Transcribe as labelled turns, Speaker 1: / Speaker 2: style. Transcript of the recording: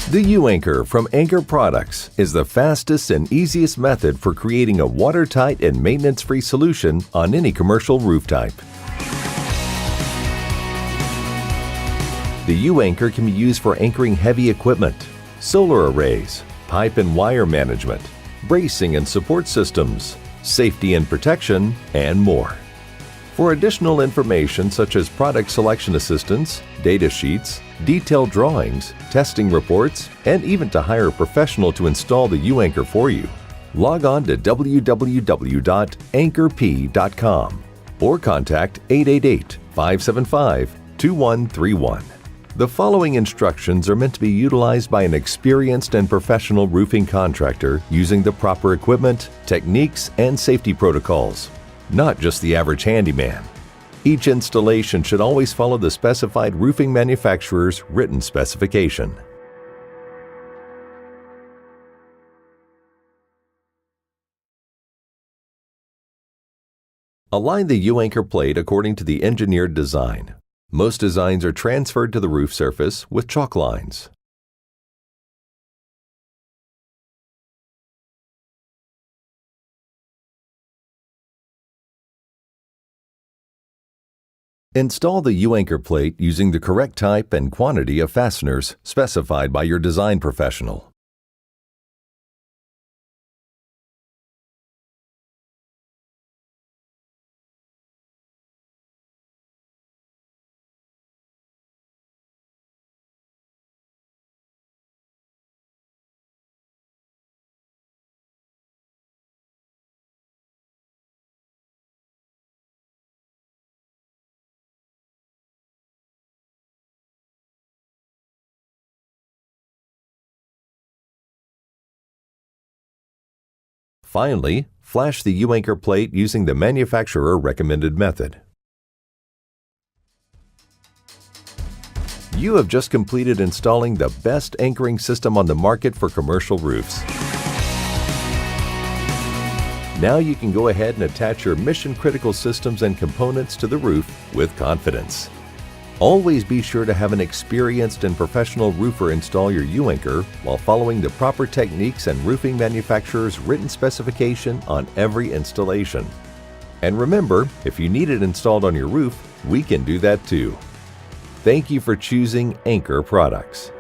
Speaker 1: The U-Anchor from Anchor Products is the fastest and easiest method for creating a watertight and maintenance-free solution on any commercial roof type. The U-Anchor can be used for anchoring heavy equipment, solar arrays, pipe and wire management, bracing and support systems, safety and protection, and more. For additional information such as product selection assistance, data sheets, detailed drawings, testing reports, and even to hire a professional to install the U-Anchor for you, log on to www.anchorp.com or contact 888-575-2131. The following instructions are meant to be utilized by an experienced and professional roofing contractor using the proper equipment, techniques, and safety protocols, not just the average handyman. Each installation should always follow the specified roofing manufacturer's written specification. Align the U-Anchor plate according to the engineered design. Most designs are transferred to the roof surface with chalk lines. Install the U-Anchor plate using the correct type and quantity of fasteners specified by your design professional. Finally, flash the U-Anchor plate using the manufacturer recommended method. You have just completed installing the best anchoring system on the market for commercial roofs. Now you can go ahead and attach your mission-critical systems and components to the roof with confidence. Always be sure to have an experienced and professional roofer install your U-Anchor while following the proper techniques and roofing manufacturer's written specification on every installation. And remember, if you need it installed on your roof, we can do that too. Thank you for choosing Anchor Products.